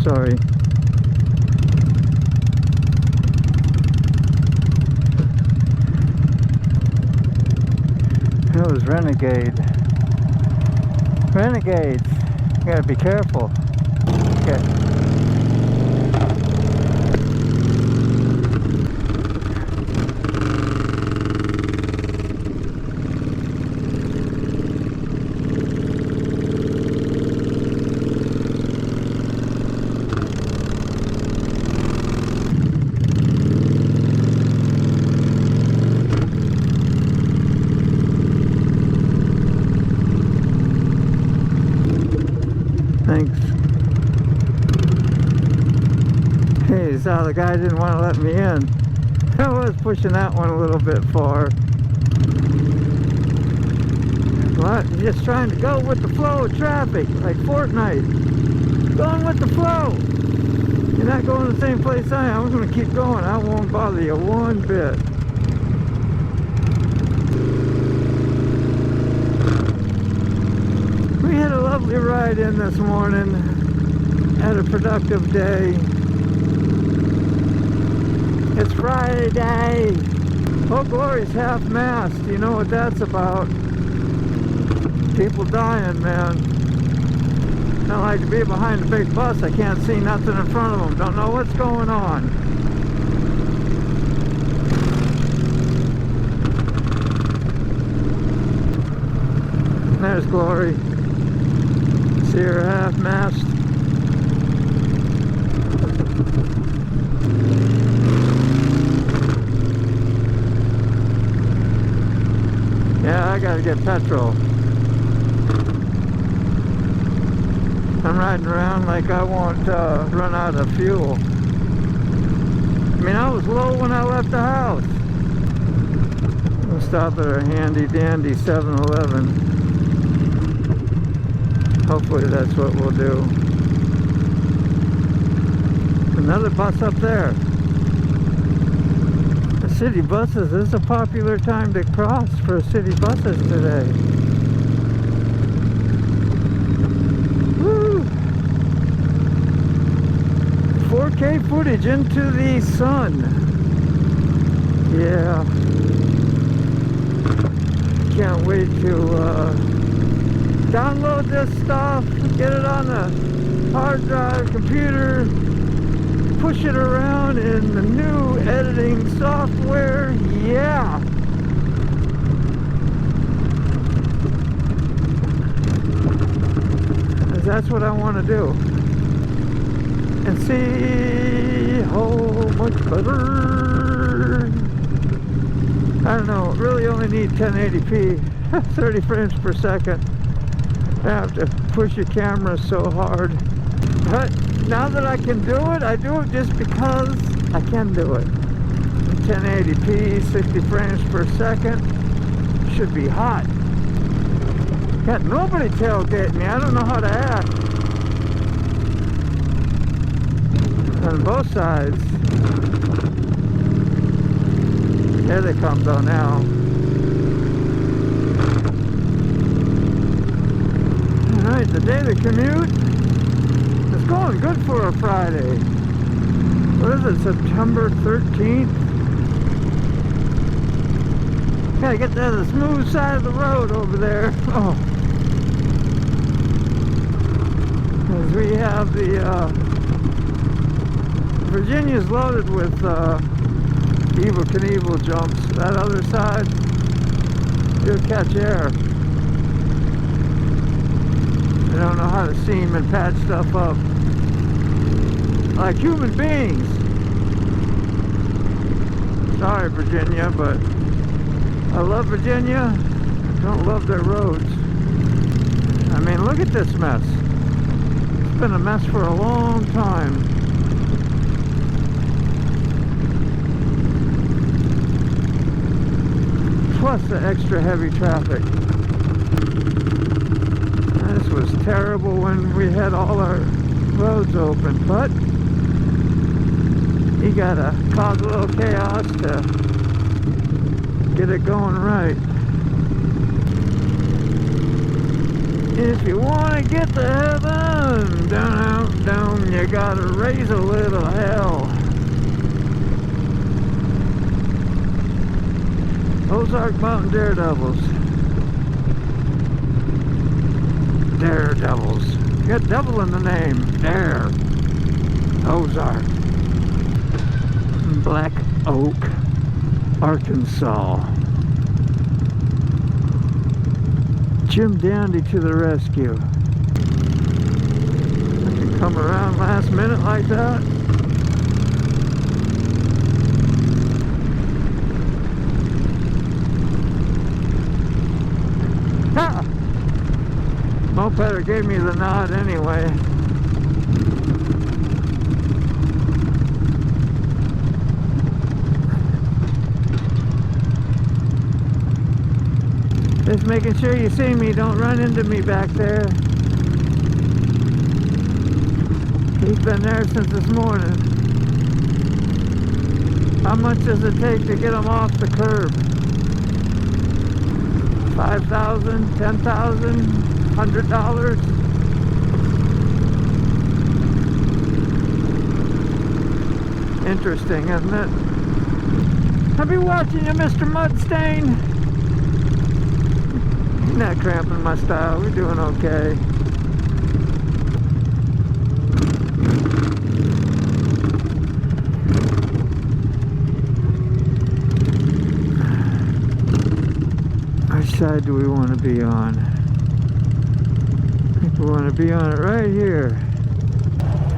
story. That was Renegade. Renegades. You gotta be careful. Okay. Thanks. Hey, so the guy didn't want to let me in. I was pushing that one a little bit far. What? You're just trying to go with the flow of traffic, like Fortnite. Going with the flow. You're not going the same place I am. I'm going to keep going. I won't bother you one bit. We had a lovely ride in this morning. Had a productive day. It's Friday. Oh, Glory's half-mast. You know what that's about. People dying, man. Don't like to be behind a big bus. I can't see nothing in front of them. Don't know what's going on. There's Glory. See her half-mast. Yeah, I gotta get petrol. I'm riding around like I won't run out of fuel. I mean, I was low when I left the house. We'll stop at our handy dandy 7-Eleven. Hopefully that's what we'll do. Another bus up there. The city buses, this is a popular time to cross for city buses today. Woo! 4K footage into the sun. Yeah. Can't wait to download this stuff, get it on the hard drive, computer, push it around in the new editing software. Yeah. That's what I want to do. And see how much better. I don't know, really only need 1080p, 30 frames per second. I have to push your camera so hard. But now that I can do it, I do it just because I can do it. 1080p, 60 frames per second, should be hot. Got nobody tailgate me, I don't know how to act. On both sides. There they come though now. Alright, the daily commute is going good for a Friday. What is it, September 13th? Gotta get to the smooth side of the road over there. Oh. As we have the Virginia's loaded with Evel Knievel jumps. That other side, you'll catch air. They don't know how to seam and patch stuff up like human beings. Sorry, Virginia, but I love Virginia. I don't love their roads. I mean, look at this mess. It's been a mess for a long time. Plus the extra heavy traffic. This was terrible when we had all our roads open, but you gotta cause a little chaos to get it going right. If you want to get to heaven, down, you gotta raise a little hell. Ozark Mountain Daredevils. Daredevils. Got devil in the name. Dare. Ozark. Black Oak, Arkansas. Jim Dandy to the rescue. I can come around last minute like that. Ha! Mopeder gave me the nod anyway. Just making sure you see me, don't run into me back there. He's been there since this morning. How much does it take to get him off the curb? 5,000, 10,000, $100? Interesting, isn't it? I'll be watching you, Mr. Mudstain. You're not cramping my style. We're doing okay. Which side do we want to be on? I think we want to be on it right here.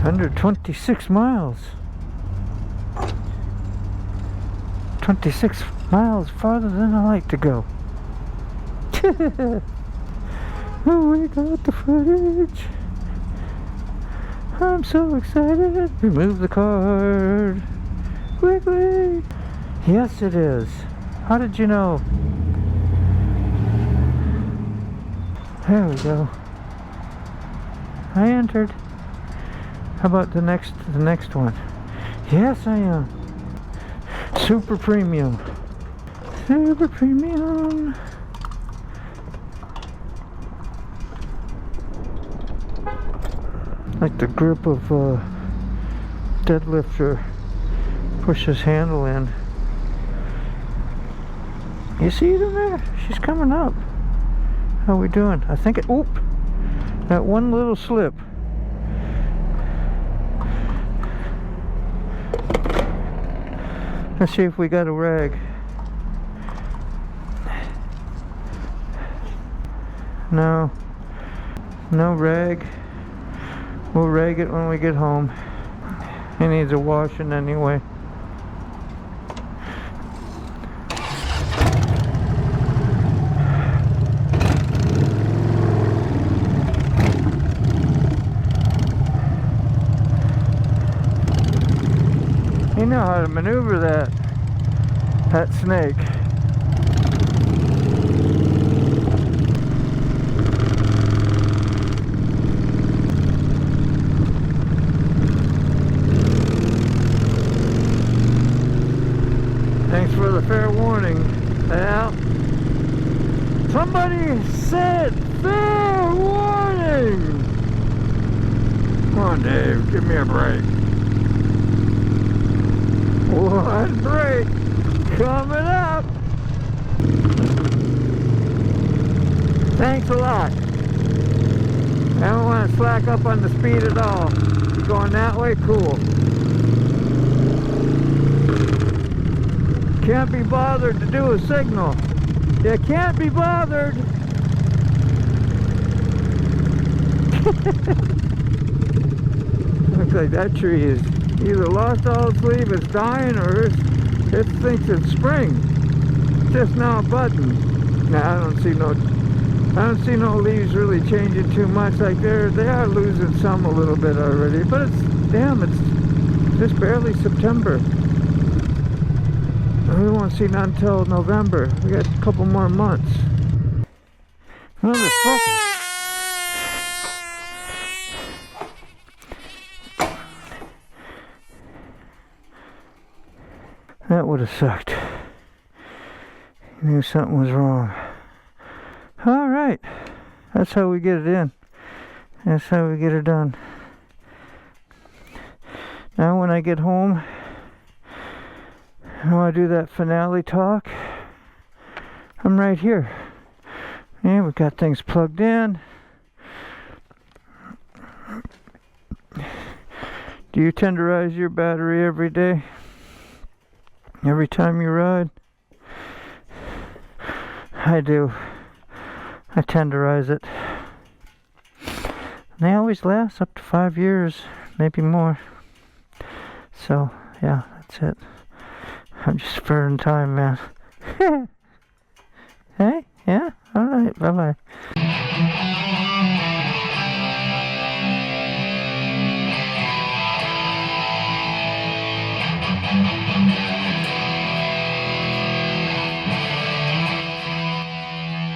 126 miles. 26 miles farther than I like to go. Oh, we got the footage. I'm so excited. Remove the card. Quickly. Yes, it is. How did you know? There we go. I entered. How about the next one? Yes, I am. Super premium. Super premium. Like the grip of a deadlifter. Push his handle in. You see it in there? She's coming up. How we doing? I think it, oop, that one little slip. Let's see if we got a rag. No, no rag. We'll rag it when we get home. It needs a washing anyway. You know how to maneuver that snake. Thanks for the fair warning. Yeah. Somebody said fair warning. Come on, Dave, give me a break. One break coming up. Thanks a lot. I don't want to slack up on the speed at all. You're going that way? Cool. Can't be bothered to do a signal. You can't be bothered. Looks like that tree is either lost all its leaves, it's dying, or it thinks it's spring. Just now budding. Nah, I don't see no leaves really changing too much. Like they are losing some a little bit already, but it's just barely September. We won't see none until November. We got a couple more months. Motherfucker. That would have sucked. Knew something was wrong. Alright. That's how we get it in. That's how we get it done. Now when I get home, I want to do that finale talk. I'm right here. And we got things plugged in. Do you tenderize your battery every day? Every time you ride? I do. I tenderize it. And they always last up to 5 years, maybe more. So, yeah, that's it. I'm just burning time, man. Hey? Yeah? Alright, bye-bye.